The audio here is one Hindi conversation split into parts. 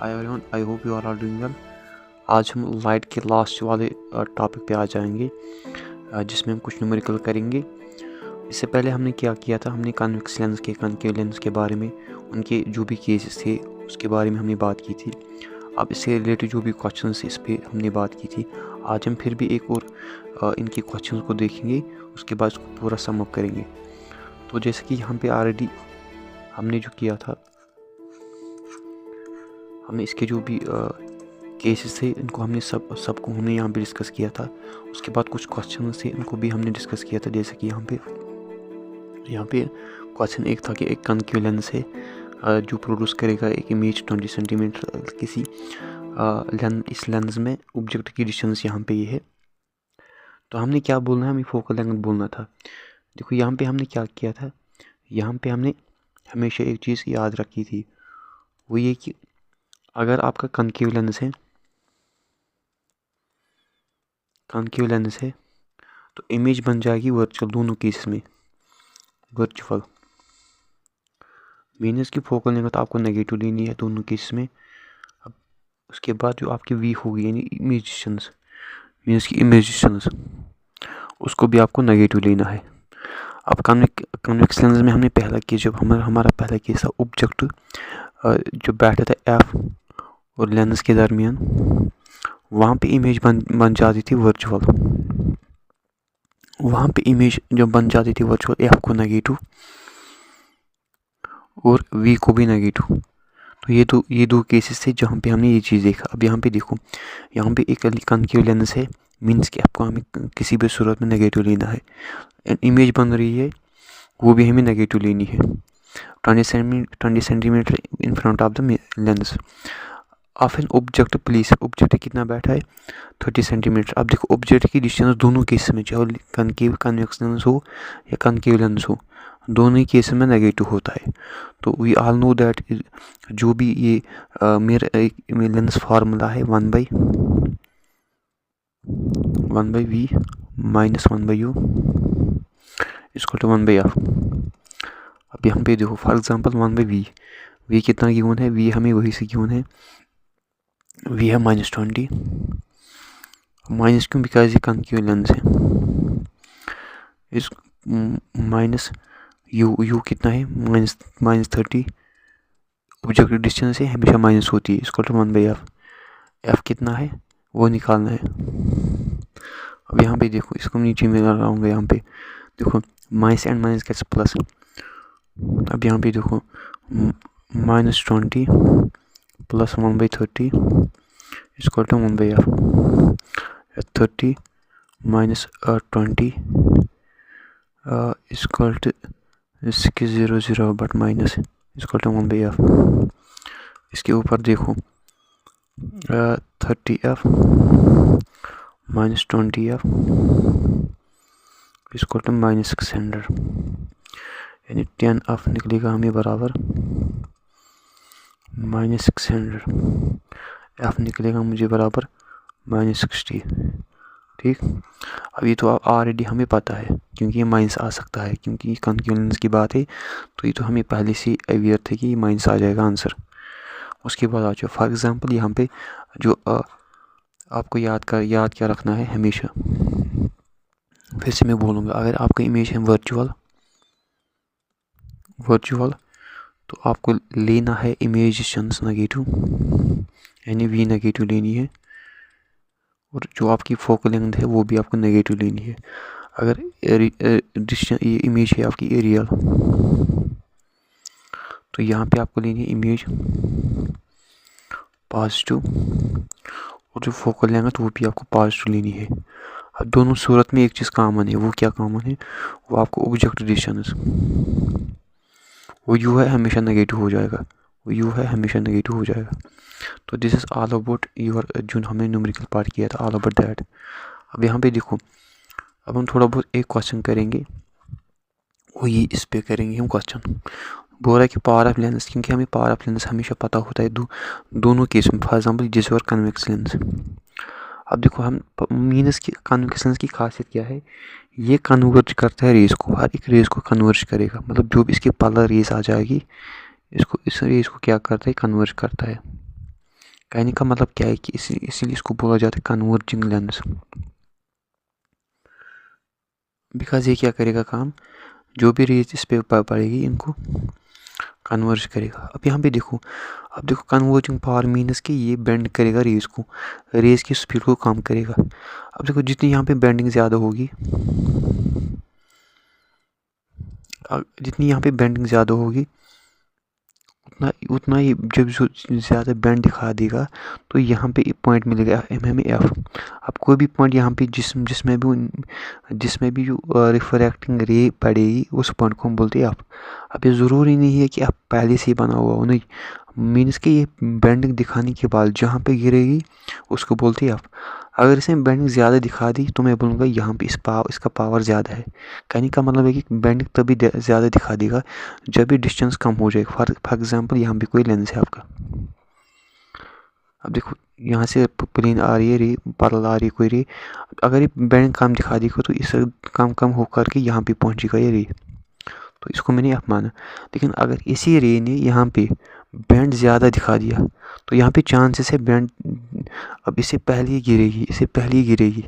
Hi everyone, I hope you are all doing well. आज हम लाइट के लास्ट वाले टॉपिक पे आ जाएंगे, जिसमें हम कुछ न्यूमेरिकल करेंगे। इससे पहले हमने क्या किया था, हमने कन्वेक्स लेंस के कनकेव लेंस के बारे में, उनके जो भी केसेस थे उसके बारे में हमने बात की थी। अब इससे रिलेटेड जो भी क्वेश्चंस इस पे हमने बात की थी, आज हम फिर भी एक और इनके क्वेश्चंस को देखेंगे, उसके बाद उसको पूरा सम अप करेंगे। तो जैसे कि यहाँ पे ऑलरेडी हमने जो किया था, हमने इसके जो भी केसेस थे इनको हमने सबको हमने यहाँ पे डिस्कस किया था। उसके बाद कुछ क्वेश्चन थे, इनको भी हमने डिस्कस किया था। जैसे कि यहाँ पे क्वेश्चन एक था कि एक कनकेव लेंस है जो प्रोड्यूस करेगा एक इमेज 20 सेंटीमीटर किसी इस लेंस में ऑब्जेक्ट की डिस्टेंस यहाँ पे ये है। तो हमने क्या बोलना है, हमें फोकल लेंथ बोलना था। देखो यहाँ पे हमने क्या किया था, यहाँ पे हमने हमेशा एक चीज़ याद रखी थी, वो ये कि अगर आपका कनकेव लेंस है तो इमेज बन जाएगी वर्चुअल, दोनों केसेस में वर्चुअल। मीनस की फोकल लेंथ आपको नेगेटिव लेनी है दोनों केसेस में। अब उसके बाद जो आपकी वी होगी यानी इमेज डिस्टेंस, मीनस की इमेज डिस्टेंस, उसको भी आपको नेगेटिव लेना है। अब कन्वेक्स लेंस में हमने पहला केस, जब हमारा पहला केस था, ऑब्जेक्ट जो बैठा था एफ और लेंस के दरमियान, वहाँ पे इमेज बन जाती थी वर्चुअल। वहाँ पे इमेज जब बन जाती थी वर्चुअल, एफ को नेगेटिव और वी को भी नेगेटिव। तो ये दो केसेस थे जहाँ पे हमने ये चीज़ देखा। अब यहाँ पे देखो, यहाँ पे एक कनकेव लेंस है, मीन्स कि आपको हमें किसी भी सूरत में नेगेटिव लेना है। इमेज बन रही है, वो भी हमें नेगेटिव लेनी है 20 centimetre in front of the lens of an object place. Object कितना बैठा है, 30 सेंटीमीटर। अब देखो ऑब्जेक्ट की डिस्टेंस दोनों केस में, चाहे कन्वेक्स लेंस हो या कनकेव लेंस हो, दोनों ही केस में नेगेटिव होता है। तो वी ऑल नो दैट जो भी ये मेरा लेंस फार्मूला है 1/v माइनस 1/u इसको टू 1/f। अब यहाँ पे देखो फॉर एग्जांपल 1/v, v कितना गिवन है, v हमें वही से गिवन है, v है -20। माइनस क्यों, बिकॉज ये कनकेव लेंस है। इस माइनस यू कितना है, -30। ऑब्जेक्ट डिस्टेंस है, हमेशा माइनस होती है, इसको टू 1/f। f कितना है वो निकालना है। अब यहाँ पे देखो, इसको नीचे में लगाऊंगा, यहाँ पे देखो माइनस एंड माइनस कैसे प्लस। अब यहाँ पे देखो -20 प्लस 1/30 इसको टू 1/f। 30 माइनस 20 इसको टू 600 बट माइनस इसको टू 1/f। इसके ऊपर देखो 30f माइनस 20f इसको टू -600, यानी 10f निकलेगा हमें बराबर -600। f निकलेगा मुझे बराबर -60। ठीक, अब ये तो ऑलरेडी हमें पता है, क्योंकि ये माइनस आ सकता है, क्योंकि कनकेव लेंस की बात है, तो ये तो हमें पहले से अवेयर थे कि माइनस आ जाएगा आंसर। उसके बाद आ जाओ, फॉर एग्जांपल यहाँ पे जो आपको याद क्या रखना है हमेशा, फिर से मैं बोलूँगा, अगर आपका इमेज है वर्चुअल तो आपको लेना है इमेज डिस्टेंस नेगेटिव, यानी वी नेगेटिव लेनी है, और जो आपकी फोकल लेंथ है वो भी आपको नेगेटिव लेनी है। अगर ये इमेज है आपकी रियल, तो यहाँ पे आपको लेनी है इमेज पॉजिटिव, और जो फोकल लेंथ वो भी आपको पॉजिटिव लेनी है। अब दोनों सूरत में एक चीज़ कॉमन है, वो क्या कॉमन है, वो आपको ऑब्जेक्ट डिस्टेंस, वो यू है हमेशा नेगेटिव हो जाएगा, तो this is all about your जो हमने न्यूमेरिकल पार्ट किया था, ऑल अबाउट दैट। अब यहाँ पे देखो, अब हम थोड़ा बहुत एक क्वेश्चन करेंगे, वो ये इस पे करेंगे हम क्वेश्चन। बोल रहा है कि पावर ऑफ लेंस, क्योंकि हमें पावर ऑफ लेंस हमेशा पता होता है दोनों केस में, फॉर एग्जांपल जिस और कन्वेक्स लेंस। अब देखो हम मीनस की कन्वेक्स लेंस की खासियत क्या है, ये कन्वर्ज करता है रेस को, हर एक रेस को कन्वर्ज करेगा, मतलब जो भी इसके पार्लर रेस आ जाएगी, इसको इस रेस को क्या करता है, कन्वर्ज करता है। कहने का मतलब क्या है कि इसीलिए इसको बोला जाता है कन्वर्जिंग लेंस। बिकॉज ये क्या करेगा काम, जो भी रेज इस पे पड़ेगी इनको कन्वर्ज करेगा। अब यहाँ पे देखो, अब देखो कन्वर्जिंग पावर मीन्स कि ये बेंड करेगा रेज को, रेज की स्पीड को कम करेगा। अब देखो जितनी यहाँ पे बेंडिंग ज़्यादा होगी, जितनी यहाँ पे बेंडिंग ज़्यादा होगी उतना उतना ही जब ज़्यादा बेंड दिखा देगा तो यहाँ पे पॉइंट मिलेगा हमें एफ। अब कोई भी पॉइंट यहाँ पे जिसमें भी जो रिफ्रैक्टिंग रे पड़ेगी उस पॉइंट को हम बोलते हैं एफ। अब ये ज़रूरी नहीं है कि आप पहले से ही बना हुआ हो, नहीं, मीन्स कि ये बेंडिंग दिखाने के बाद जहाँ पे गिरेगी उसको बोलते हैं एफ। अगर इसमें बेंडिंग ज़्यादा दिखा दी तो मैं बोलूँगा यहाँ पे इसका पावर ज़्यादा है। कहने का मतलब है कि बेंडिंग तभी ज़्यादा दिखा देगा जब भी डिस्टेंस कम हो जाएगा। फॉर एग्जांपल यहाँ पे कोई लेंस है आपका, अब देखो यहाँ से प्लेन आ रही है रे, पैरेलल आ रही है कोई रे, अगर ये बेंडिंग कम दिखा देगा तो इस कम हो करके यहाँ पे पहुँचेगा ये रे, तो इसको मैंने एफ माना। लेकिन अगर इसी रे ने यहाँ पे बैंड ज़्यादा दिखा दिया तो यहाँ पे चांसेस है बैंड अब इससे पहले ही गिरेगी,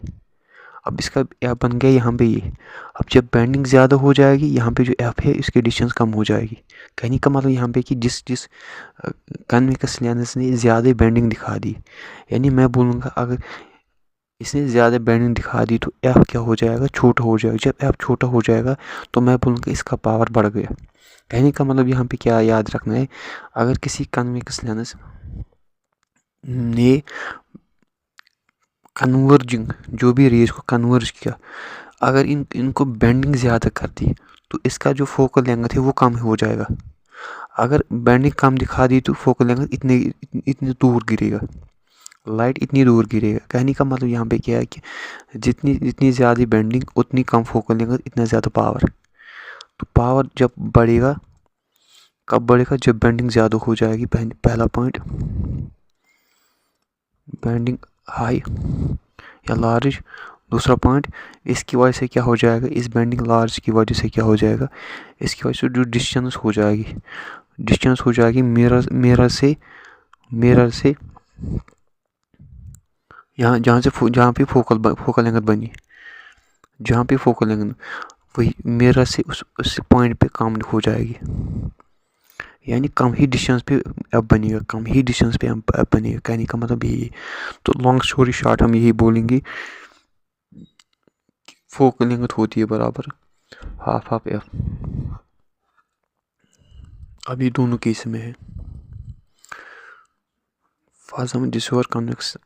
अब इसका एफ बन गया यहाँ पे ये। अब जब बेंडिंग ज़्यादा हो जाएगी यहाँ पे जो एफ है इसकी डिस्टेंस कम हो जाएगी। कहने का मतलब यहाँ पे कि जिस कन्वेक्स लेंस ने ज़्यादा बेंडिंग दिखा दी, यानी मैं बोलूँगा अगर इसने ज़्यादा बेंडिंग दिखा दी तो एफ क्या हो जाएगा, छोटा हो जाएगा। जब एफ छोटा हो जाएगा तो मैं बोलूँगा इसका पावर बढ़ गया। कहने का मतलब यहाँ पे क्या याद रखना है, अगर किसी कन्वेक्स लेंस ने कन्वर्जिंग जो भी रेज को कन्वर्ज किया, अगर इनको बेंडिंग ज़्यादा कर दी तो इसका जो फोकल लेंथ है वो कम हो जाएगा। अगर बेंडिंग कम दिखा दी तो फोकल लेंथ इतने दूर गिरेगा, लाइट इतनी दूर गिरेगा। कहने का मतलब यहाँ पे क्या है कि जितनी ज़्यादा बेंडिंग उतनी कम फोकल लेंथ, इतना ज़्यादा पावर। तो पावर जब बढ़ेगा, कब बढ़ेगा, जब बेंडिंग ज़्यादा हो जाएगी। पहला पॉइंट बेंडिंग हाई या लार्ज। दूसरा पॉइंट इसकी वजह से क्या हो जाएगा, इस बेंडिंग लार्ज की वजह से क्या हो जाएगा, इसकी वजह से जो डिस्टेंस हो जाएगी मिरर से यहाँ जहाँ पे फोकल लेंथ बनी, जहाँ पे फोकल लेंथ वही मिरर से उस पॉइंट पे कम हो जाएगी, यानी कम ही डिस्टेंस पे अब बनेगा, कहने का मतलब यही है। तो लॉन्ग स्टोरी शॉर्ट हम यही बोलेंगे, फोकल लेंथ होती है बराबर हाफ ऑफ एफ। अभी दोनों केस में है। फाजम डिसोर कॉन्वेक्स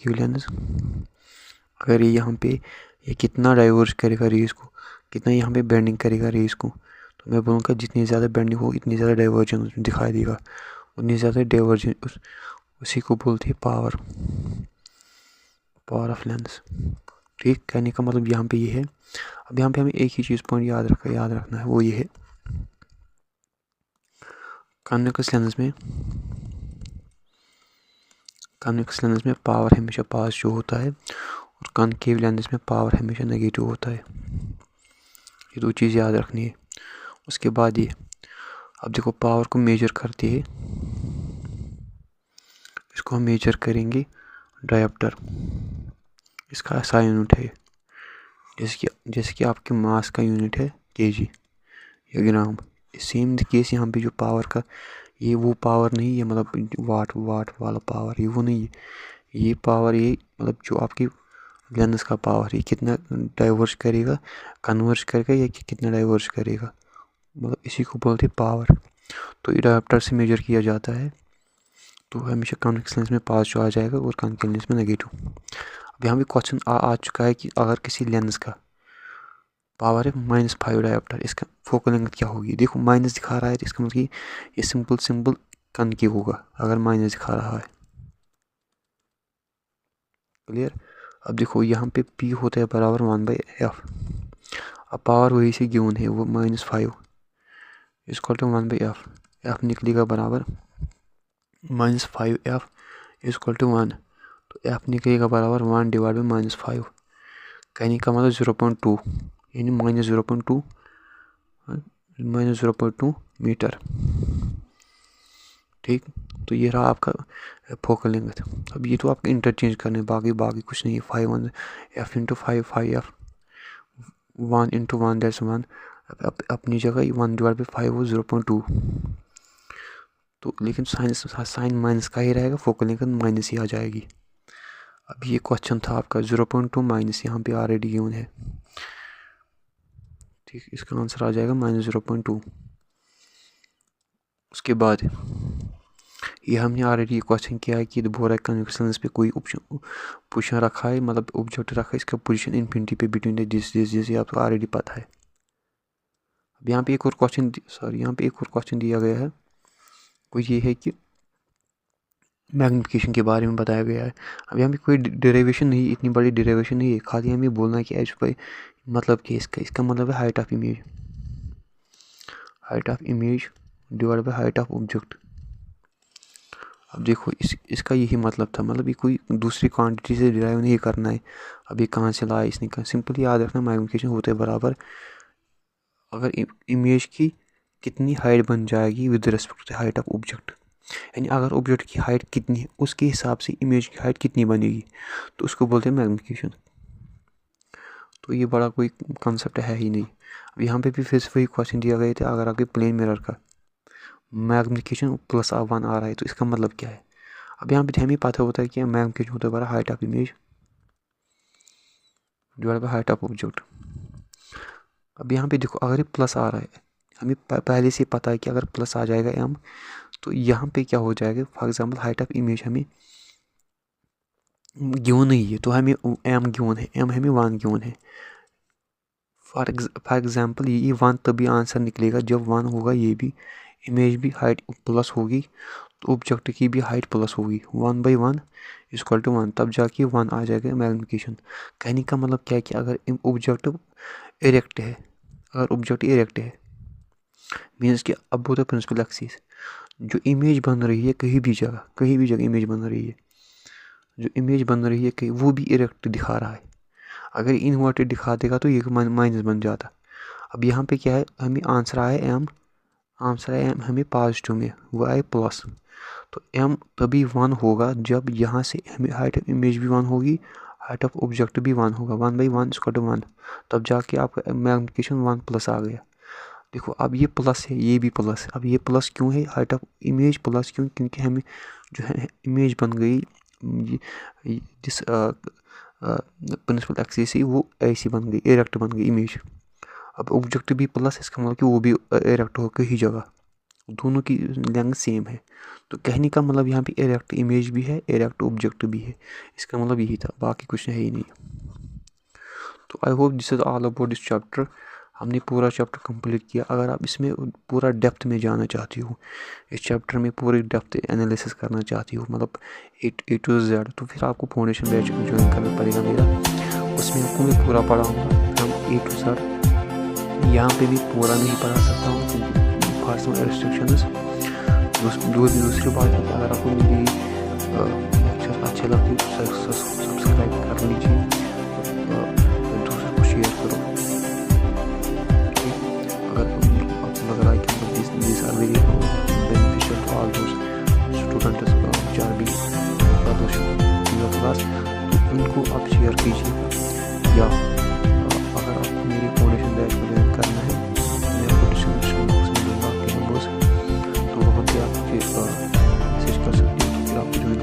लेंस, अगर ये यहाँ पे ये कितना डाइवर्ज करेगा रेज को, कितना यहाँ पे बेंडिंग करेगा रेज को, तो मैं बोलूँगा जितनी ज़्यादा बेंडिंग हो इतनी ज़्यादा डाइवर्जन उसमें दिखाई देगा, उतनी ज़्यादा डाइवर्जन उसी को बोलते हैं पावर ऑफ लेंस। ठीक, कहने का मतलब यहाँ पे ये है। अब यहाँ पे हमें एक ही चीज़ पॉइंट याद रखना है, वो ये है कॉन्वेक्स लेंस में पावर हमेशा पॉजिटिव होता है और कॉनकेव लेंस में पावर हमेशा नेगेटिव होता है। ये दो चीज़ याद रखनी है। उसके बाद ये अब देखो पावर को मेजर करते हैं, इसको हम मेजर करेंगे डायोप्टर, इसका ऐसा यूनिट है जैसे कि आपके मास का यूनिट है केजी या ग्राम। सेम केस यहाँ पे जो पावर का, ये वो पावर नहीं है मतलब वाट वाला पावर, ये वो नहीं है। ये पावर ये मतलब जो आपकी लेंस का पावर, ये कितना डाइवर्ज करेगा, कन्वर्ज करेगा या कितना डाइवर्ज करेगा, मतलब इसी को बोलते हैं पावर। तो ये डायोप्टर से मेजर किया जाता है। तो हमेशा कॉन्वेक्स लेंस में पॉजिटिव आ जाएगा और कॉनकेव लेंस में नेगेटिव। अब यहाँ भी क्वेश्चन आ चुका है कि अगर किसी लेंस का पावर है -5 डायोप्टर, इसका फोकल लेंथ क्या होगी। देखो माइनस दिखा रहा है तो इसका मतलब ये सिंपल कॉनकेव होगा अगर माइनस दिखा रहा है। क्लियर। अब देखो यहाँ पे P होता है बराबर 1/f। अब पावर वही से गिवन है वो -5 इसको 1/f, f निकलेगा बराबर -5f इक्वल टू 1, तो f निकलेगा बराबर 1/-5। कहने का मतलब 0.2 यानी -0.2 मीटर। ठीक, तो ये रहा आपका फोकल लेंथ। अब ये तो आपका इंटरचेंज करने, बाकी कुछ नहीं है। 5 f into 5 5f, 1 into 1 that's 1, अपनी जगह 1/5 वो 0.2। तो लेकिन साइन माइनस का ही रहेगा, फोकल लेंथ माइनस ही आ जाएगी। अब ये क्वेश्चन था आपका 0.2 माइनस, यहाँ पे ऑलरेडी गिवन है, ठीक, इसका आंसर आ जाएगा -0.2। उसके बाद ये हमने ऑलरेडी क्वेश्चन किया है कि बोरा कन्वेक्स लेंस पे कोई पोजीशन रखा है, मतलब ऑब्जेक्ट रखा है, इसका पोजीशन इन्फिनिटी पे बिटवीन दिस ये आपको ऑलरेडी पता है। अब यहाँ पे एक और क्वेश्चन दिया गया है, वो ये है कि मैग्निफिकेशन के बारे में बताया गया है। अब यहाँ पे कोई डेरिवेशन नहीं, इतनी बड़ी डेरिवेशन नहीं है, खाली हमें बोलना है कि एच पे मतलब कि इसका मतलब है height of image divide by height of object. अब देखो इसका यही मतलब था, मतलब ये कोई दूसरी क्वांटिटी से डिराइव नहीं करना है। अब ये कहाँ से लाया इसने, सिंपली याद रखना मैग्निफिकेशन होते हैं बराबर अगर इमेज की कितनी हाइट बन जाएगी with respect to height of object, यानी अगर ऑब्जेक्ट की हाइट कितनी है उसके हिसाब से इमेज की हाइट कितनी बनेगी, तो उसको बोलते हैं मैग्निफिकेशन। तो ये बड़ा कोई कंसेप्ट है ही नहीं। अब यहाँ पे भी फिर से वही क्वेश्चन दिया गया था, अगर आपके प्लेन मिरर का मैग्निफिकेशन +1 आ रहा है तो इसका मतलब क्या है। अब यहाँ पे हमें पता होता है कि मैग्निफिकेशन होता है बड़ा height of image divide by height of object. अब यहाँ पे देखो अगर ये प्लस आ रहा है, हमें पहले से पता है कि अगर प्लस आ जाएगा m, तो यहाँ पे क्या हो जाएगा, for example height of image हमें गिवन नहीं है, तो हमें m गिवन है, m हमें 1 गिवन है। फॉर एग्जांपल ये 1 तभी आंसर निकलेगा जब 1 होगा, ये भी इमेज भी हाइट प्लस होगी, तो ऑब्जेक्ट की भी हाइट प्लस होगी, 1/1 = 1, तब जाके 1 आ जाएगा मैग्निफिकेशन। कहने का मतलब क्या है कि अगर ऑब्जेक्ट इरेक्ट है, मीन्स कि अब वो तो प्रिंसिपल एक्सिस जो इमेज बन रही है कहीं भी जगह इमेज बन रही है, जो इमेज बन रही है कहीं वो भी इरेक्ट दिखा रहा है। अगर इन्वर्टेड दिखा देगा तो ये माइनस बन जाता। अब यहाँ पे क्या है, हमें आंसर आया m हमें पॉजिटिव में, वो आए प्लस, तो m तभी 1 होगा जब यहाँ से हमें हाइट ऑफ इमेज भी 1 होगी, हाइट ऑफ ऑब्जेक्ट भी 1 होगा, 1/1 = 1, तब जाके आपका मैग्निफिकेशन 1+ आ गया। देखो अब ये प्लस है, ये भी प्लस है। अब ये प्लस क्यों है, हाइट ऑफ इमेज प्लस क्यों, क्योंकि हमें जो है इमेज बन गई जिस प्रिंसिपल एक्सिस से वो ऐसी बन गई, इरेक्ट बन गई इमेज। अब ऑब्जेक्ट भी प्लस, इसका मतलब कि वो भी इरेक्ट हो कहीं जगह, दोनों की लेंथ सेम है। तो कहने का मतलब यहाँ पे इरेक्ट इमेज भी है, इरेक्ट ऑब्जेक्ट भी है, इसका मतलब यही था, बाकी कुछ है ही नहीं। तो I hope this is all about this chapter. हमने पूरा चैप्टर कंप्लीट किया। अगर आप इसमें पूरा डेप्थ में जाना चाहती हो, इस चैप्टर में पूरी डेप्थ एनालिसिस करना चाहती हो, मतलब A to Z, तो फिर आपको फाउंडेशन बैच ज्वाइन करना पड़ेगा मेरा। उसमें आपको मैं पूरा पढ़ाऊँगा हम A to Z। यहाँ पे भी पूरा नहीं पढ़ा सकता हूँ क्योंकि पर्सनल रिस्ट्रिक्शंस। दूसरी बात है कि अगर आपको मेरी लेक्चर अच्छे लगते तो सब्सक्राइब कर लीजिए, दूसरों को शेयर करो। अगर आपको लग रहा है कि these are very beneficial to all those students which are being taught in your class, तो उनको आप शेयर कीजिए। या अगर आपको मेरी फाउंडेशन बैच में ज्वाइन करना है तो मैं आपको डिस्क्रिप्शन बॉक्स में दूंगा आपके नंबर्स, तो वहाँ पे आप मैसेज कर सकते हो, फिर आपको ज्वाइन